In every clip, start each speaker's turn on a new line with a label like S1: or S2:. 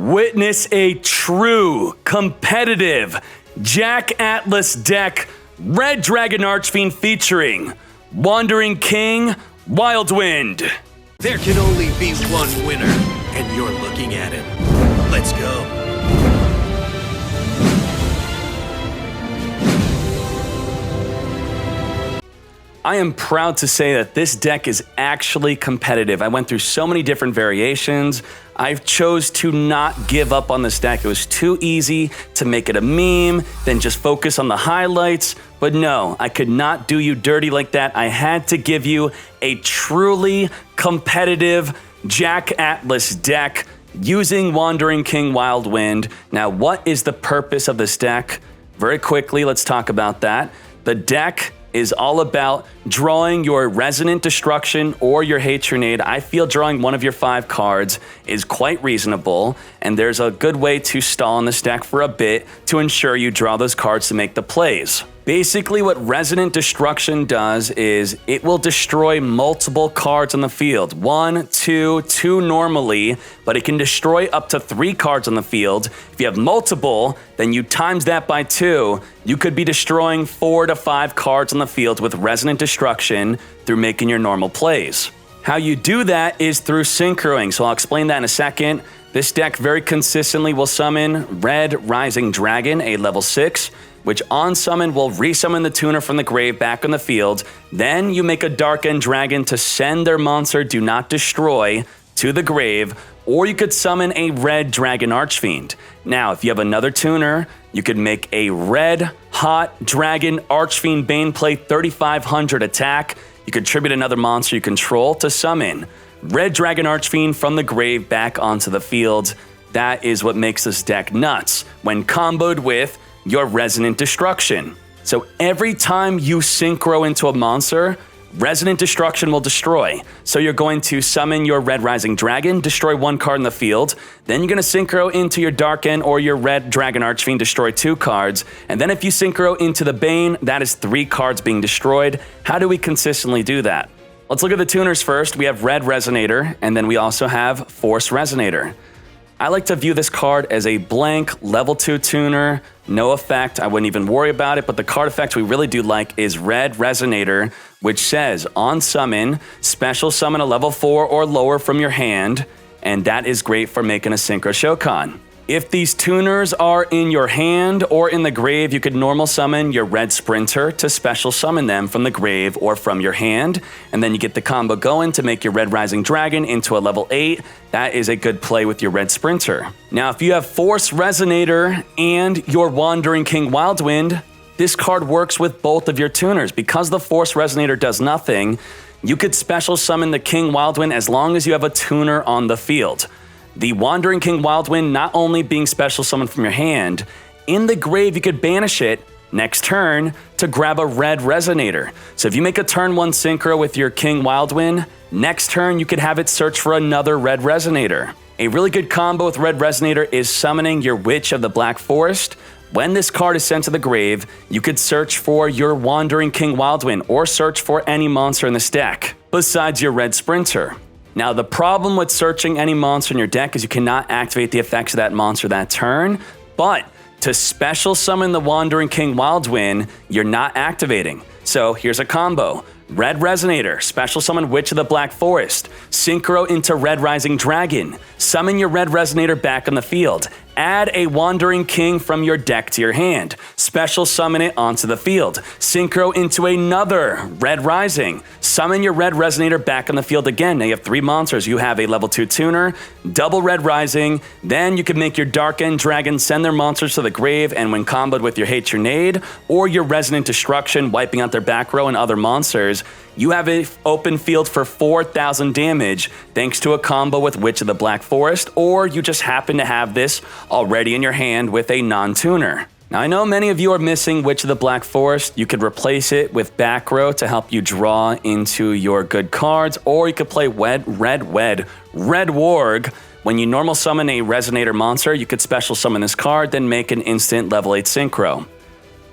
S1: Witness a true, competitive Jack Atlas deck, Red Dragon Archfiend featuring Wandering King, Wildwind.
S2: There can only be one winner, and you're looking at it. Let's go.
S1: I am proud to say that this deck is actually competitive. I went through so many different variations. I chose to not give up on this deck. It was too easy to make it a meme, then just focus on the highlights. But no, I could not do you dirty like that. I had to give you a truly competitive Jack Atlas deck using Wandering King Wildwind. Now, what is the purpose of this deck? Very quickly, let's talk about that. The deck is all about drawing your Resonant Destruction or your Hatronade. I feel drawing one of your 5 cards is quite reasonable, and there's a good way to stall in this deck for a bit to ensure you draw those cards to make the plays. Basically, what Resonant Destruction does is it will destroy multiple cards on the field. 1, 2 normally, but it can destroy up to 3 cards on the field. If you have multiple, then you times that by 2. You could be destroying 4 to 5 cards on the field with Resonant Destruction through making your normal plays. How you do that is through synchroing, so I'll explain that in a second. This deck very consistently will summon Red Rising Dragon, a level 6, which on summon will resummon the tuner from the grave back on the field. Then you make a Dark End Dragon to send their monster Do Not Destroy to the grave, or you could summon a Red Dragon Archfiend. Now, if you have another tuner, you could make a Red Hot Dragon Archfiend Baneplate 3500 attack. You could tribute another monster you control to summon Red Dragon Archfiend from the grave back onto the field. That is what makes this deck nuts when comboed with your Resonant Destruction. So every time you synchro into a monster, Resonant Destruction will destroy. So you're going to summon your Red Rising Dragon, destroy 1 card in the field. Then you're going to synchro into your Dark End or your Red Dragon Archfiend, destroy 2 cards. And then if you synchro into the Bane, that is 3 cards being destroyed. How do we consistently do that? Let's look at the tuners first. We have Red Resonator, and then we also have Force Resonator. I like to view this card as a blank level 2 tuner, no effect. I wouldn't even worry about it, but the card effect we really do like is Red Resonator, which says on summon, special summon a level 4 or lower from your hand, and that is great for making a Synchro Shokan. If these tuners are in your hand or in the grave, you could normal summon your Red Sprinter to special summon them from the grave or from your hand, and then you get the combo going to make your Red Rising Dragon into a level 8. That is a good play with your Red Sprinter. Now, if you have Force Resonator and your Wandering King Wildwind, this card works with both of your tuners. Because the Force Resonator does nothing, you could special summon the King Wildwind as long as you have a tuner on the field. The Wandering King Wildwind not only being special summoned from your hand, in the grave you could banish it next turn to grab a Red Resonator. So if you make a turn 1 synchro with your King Wildwind, next turn you could have it search for another Red Resonator. A really good combo with Red Resonator is summoning your Witch of the Black Forest. When this card is sent to the grave, you could search for your Wandering King Wildwind or search for any monster in this deck, besides your Red Sprinter. Now, the problem with searching any monster in your deck is you cannot activate the effects of that monster that turn, but to special summon the Wandering King Wildwind, you're not activating. So here's a combo. Red Resonator, special summon Witch of the Black Forest, synchro into Red Rising Dragon, summon your Red Resonator back on the field, add a Wandering King from your deck to your hand, special summon it onto the field, synchro into another Red Rising, summon your Red Resonator back on the field again. Now you have 3 monsters. You have a level 2 tuner, double Red Rising, then you can make your Dark End Dragon send their monsters to the grave, and when comboed with your Hatronade or your Resonant Destruction, wiping out their back row and other monsters, you have an open field for 4,000 damage thanks to a combo with Witch of the Black Forest, or you just happen to have this already in your hand with a non-tuner. Now, I know many of you are missing Witch of the Black Forest. You could replace it with back row to help you draw into your good cards, or you could play Red Warg. When you normal summon a Resonator monster, you could special summon this card, then make an instant level 8 synchro.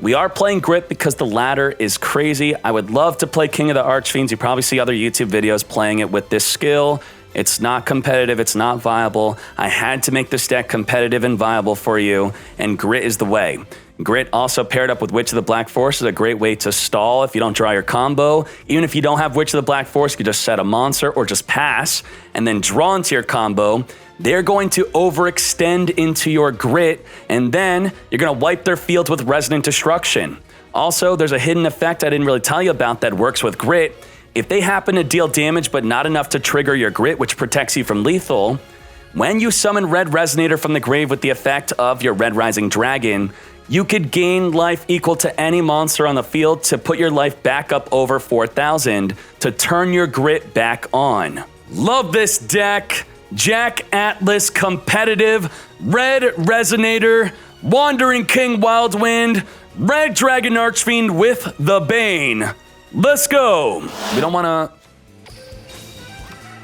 S1: We are playing Grip because the ladder is crazy. I would love to play King of the Archfiends. You probably see other YouTube videos playing it with this skill. It's not competitive, it's not viable. I had to make this deck competitive and viable for you, and Grit is the way. Grit also paired up with Witch of the Black Forest is a great way to stall if you don't draw your combo. Even if you don't have Witch of the Black Forest, you can just set a monster or just pass and then draw into your combo. They're going to overextend into your Grit, and then you're going to wipe their fields with Resonant Destruction. Also, there's a hidden effect I didn't really tell you about that works with Grit. If they happen to deal damage but not enough to trigger your Grit, which protects you from lethal, when you summon Red Resonator from the grave with the effect of your Red Rising Dragon, you could gain life equal to any monster on the field to put your life back up over 4,000 to turn your Grit back on. Love this deck. Jack Atlas competitive, Red Resonator, Wandering King Wildwind, Red Dragon Archfiend with the Bane. Let's go. We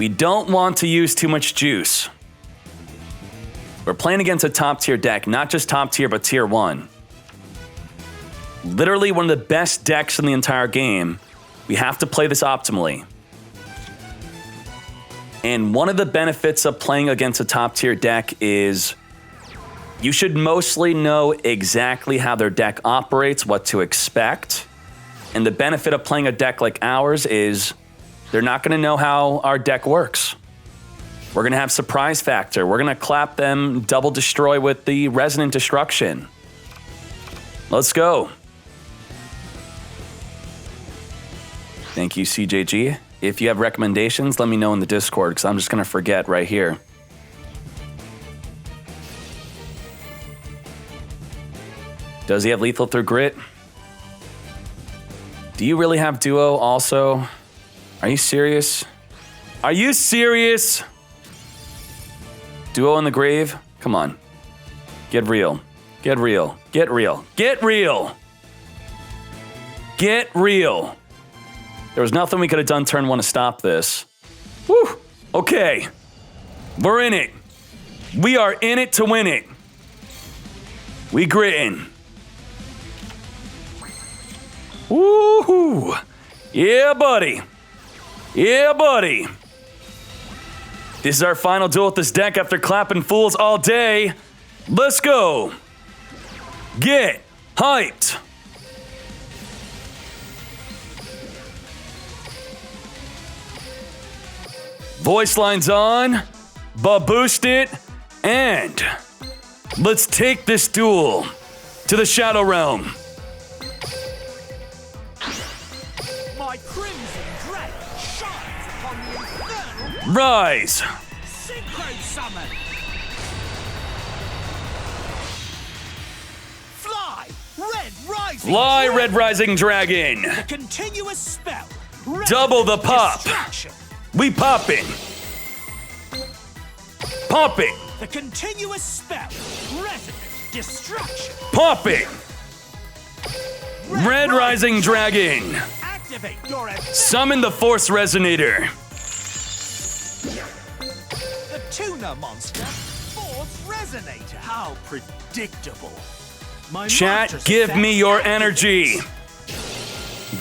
S1: don't want to use too much juice. We're playing against a top tier deck, not just top tier, but tier 1. Literally one of the best decks in the entire game. We have to play this optimally. And one of the benefits of playing against a top tier deck is you should mostly know exactly how their deck operates, what to expect. And the benefit of playing a deck like ours is they're not going to know how our deck works. We're going to have surprise factor. We're going to clap them double destroy with the Resonant Destruction. Let's go. Thank you, CJG. If you have recommendations, let me know in the Discord, because I'm just going to forget right here. Does he have lethal through Grit? Do you really have Duo also? Are you serious? Are you serious? Duo in the grave? Come on. Get real. Get real. Get real. Get real. Get real. There was nothing we could have done turn 1 to stop this. Whew. Okay. We're in it. We are in it to win it. We grittin'. Woohoo! Yeah, buddy. Yeah, buddy. This is our final duel with this deck after clapping fools all day. Let's go. Get hyped. Voice lines on. Boost it. And let's take this duel to the Shadow Realm. Rise!
S3: Synchro summon! Fly! Red Rising
S1: Fly,
S3: Dragon.
S1: Red Rising Dragon!
S3: The continuous spell.
S1: Double the pop!
S3: Distraction.
S1: We poppin'! Popping!
S3: The continuous spell. Resonant Destruction.
S1: Popping! Red Rising Dragon!
S3: Activate your effect.
S1: Summon the Force Resonator!
S3: The Tuna Monster. Force Resonator. How predictable. My
S1: Chat,
S3: monster's
S1: give
S3: effect
S1: me your
S3: activates.
S1: energy!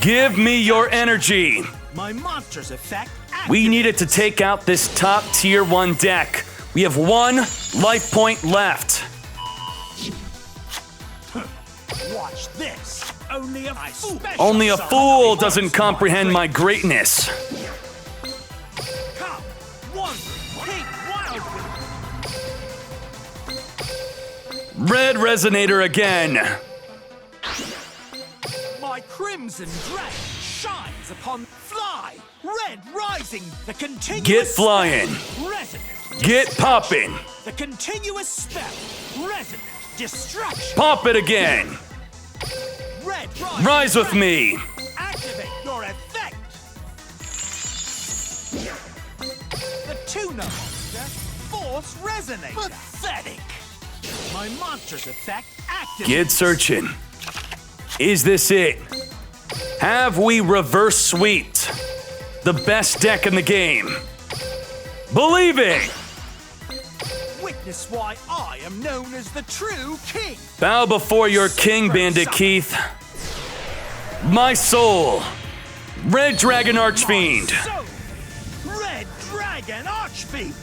S1: Give me your energy!
S3: My monster's effect
S1: We
S3: activates.
S1: needed to take out this top tier 1 deck. We have 1 life point left.
S3: Watch this. Only a fool.
S1: Only a fool doesn't comprehend my greatness.
S3: Come, Wandering King Wildwind.
S1: Red Resonator again.
S3: My crimson dragon shines upon fly. Red rising. The continuous
S1: Get flying.
S3: spell. Resonant.
S1: Get popping.
S3: The continuous spell. Resonant. Destruction.
S1: Pop it again.
S3: Red rising.
S1: Rise with
S3: dragon.
S1: me.
S3: Activate your effect. The Tuna Monster. Force Resonator. Pathetic. My monster's effect activates.
S1: Get searching. Is this it? Have we reverse sweeped the best deck in the game? Believe it.
S3: Witness why I am known as the true king.
S1: Bow before your king, Bandit Keith. My soul. Red Dragon Archfiend.
S3: So, Red Dragon Archfiend. Archfiend.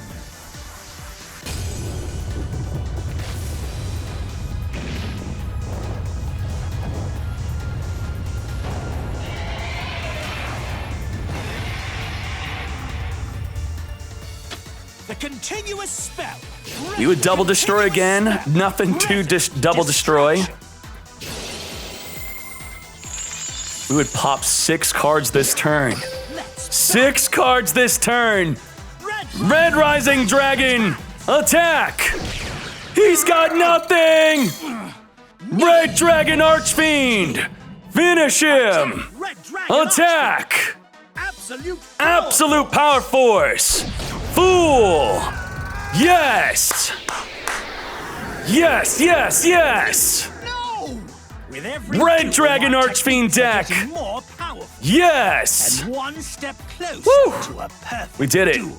S3: The continuous spell.
S1: We would double destroy again. Nothing to double destroy. We would pop 6 cards this turn. 6 cards this turn. Red Rising Dragon, attack! He's got nothing! Red Dragon Archfiend, finish him! Attack! Absolute Power Force! Fool! Yes! Yes, yes, yes! Red Dragon Archfiend deck! Yes!
S3: And one step closer to a perfect
S1: We did it.
S3: duel.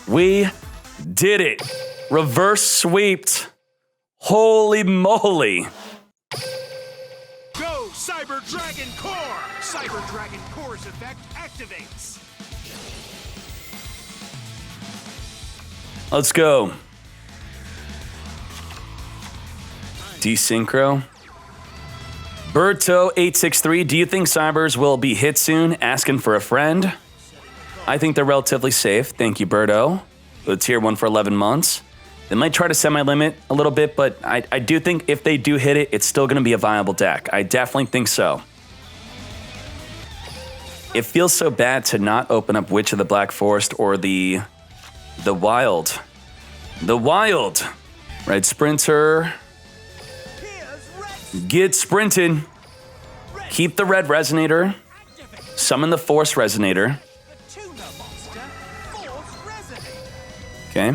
S1: We did it. Reverse sweeped. Holy moly.
S2: Go, Cyber Dragon Core! Cyber Dragon Core's effect activates.
S1: Let's go. Desynchro. Berto863, do you think Cybers will be hit soon? Asking for a friend. I think they're relatively safe. Thank you, Berto. The tier 1 for 11 months. They might try to semi-limit a little bit, but I do think if they do hit it, it's still going to be a viable deck. I definitely think so. It feels so bad to not open up Witch of the Black Forest or the Wild. The Wild. Red Sprinter. Get sprinting. Keep the red resonator. Summon the force resonator. Okay.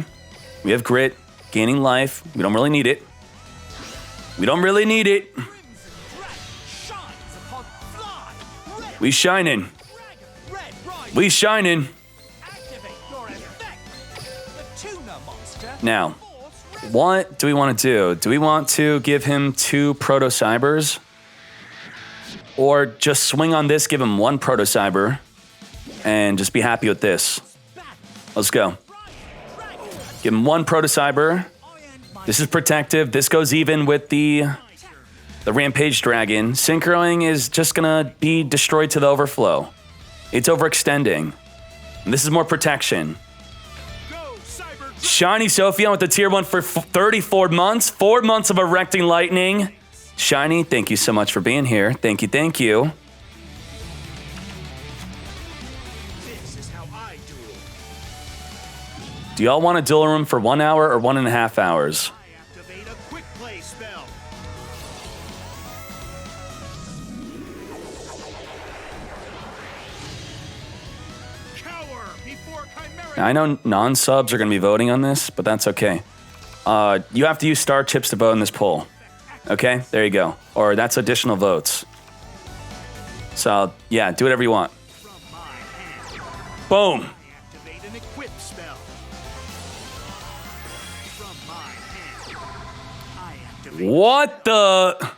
S1: We have grit. Gaining life. We don't really need it. We don't really need it. We shining. We shining. Now, what do we want to do? Do we want to give him 2 Proto Cybers? Or just swing on this, give him 1 Proto Cyber, and just be happy with this? Let's go. Give him 1 Proto Cyber. This is protective. This goes even with the Rampage Dragon. Synchroing is just gonna be destroyed to the overflow. It's overextending. And this is more protection. Shiny Sophion with the tier 1 for 34 months. 4 months of Erecting Lightning. Shiny, thank you so much for being here. Thank you, thank you.
S2: This is how I duel.
S1: Do y'all want a duel room for 1 hour or 1.5 hours?
S2: I activate a quick play spell. Cower before Chimera.
S1: Now, I know non-subs are going to be voting on this, but that's okay. You have to use star chips to vote in this poll. Okay, there you go. Or that's additional votes. So, yeah, do whatever you want. Boom.
S2: Activate an equip spell. From my hand, I activate.
S1: What the?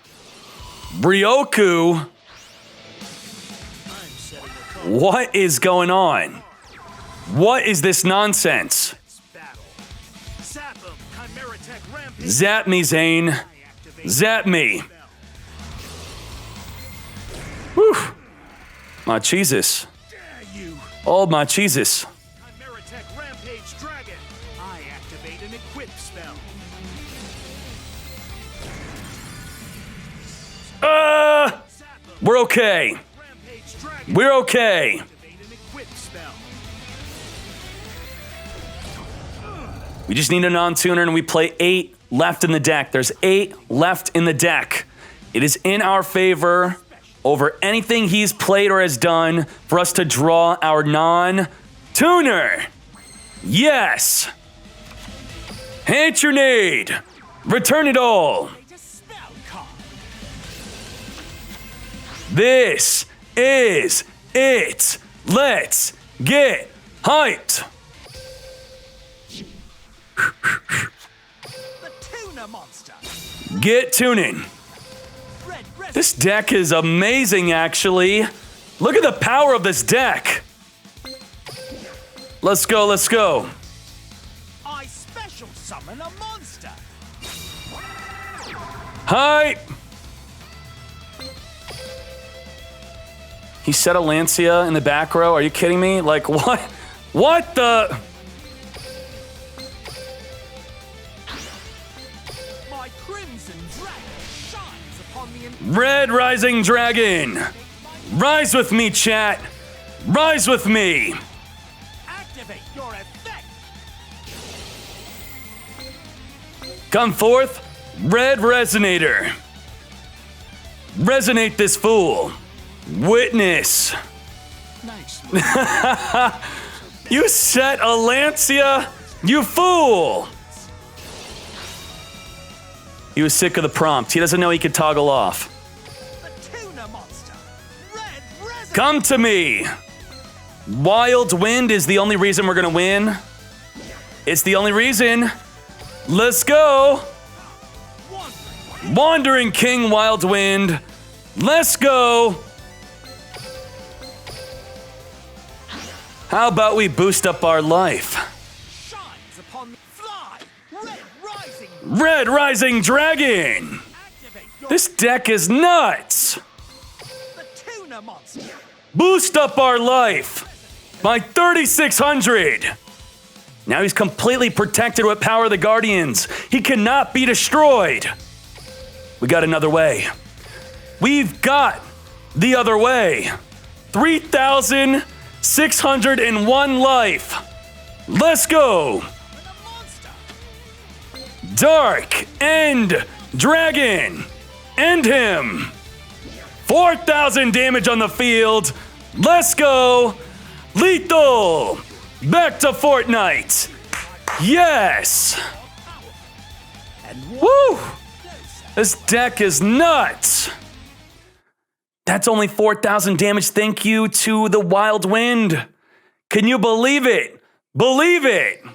S1: Ryoku?
S2: I'm setting a call.
S1: What is going on? What is this nonsense?
S2: Battle. Zap him, Chimera Tech Rampage.
S1: Zap me, Zane.
S2: I activate
S1: Zap me.
S2: spell.
S1: Whew. My Jesus.
S2: Dare you.
S1: Oh, my Jesus.
S2: Chimera Tech Rampage Dragon. I activate an equip spell. Zap him,
S1: We're okay.
S2: Rampage Dragon.
S1: We're okay.
S2: Activate an equip spell.
S1: We just need a non-tuner and we play 8 left in the deck. There's 8 left in the deck. It is in our favor over anything he's played or has done for us to draw our non-tuner. Yes. Hit your nade. Return it all. This is it. Let's get hyped.
S3: The tuna monster.
S1: Get tuning. This deck is amazing, actually. Look at the power of this deck. Let's go, let's go.
S3: Summon a monster.
S1: Hi! He set a Lancia in the back row. Are you kidding me? Like, what? What the?
S3: My crimson dragon shines upon the
S1: Red Rising Dragon! Rise with me, chat! Rise with me!
S3: activate your effect.
S1: Come forth, Red Resonator. Resonate this fool. Witness.
S3: Nice.
S1: You set a Lancia, you fool! He was sick of the prompt. He doesn't know he could toggle off.
S3: The tuna monster. Red resin.
S1: Come to me! Wild Wind is the only reason we're gonna win. It's the only reason. Let's go! Wandering King Wild Wind. Let's go! How about we boost up our life?
S3: Shines upon the fly. Red rising.
S1: Red Rising Dragon!
S3: Activate your
S1: This deck is nuts!
S3: the tuna monster.
S1: Boost up our life by 3,600! Now he's completely protected with Power of the Guardians. He cannot be destroyed. We got another way. We've got the other way. 3,601 life. Let's go.
S3: And a monster.
S1: Dark End Dragon. End him. 4,000 damage on the field. Let's go. Lethal. Back to Fortnite. Yes.
S3: And
S1: Woo. This deck is nuts. That's only 4,000 damage. Thank you to the Wild Wind. Can you believe it? Believe it.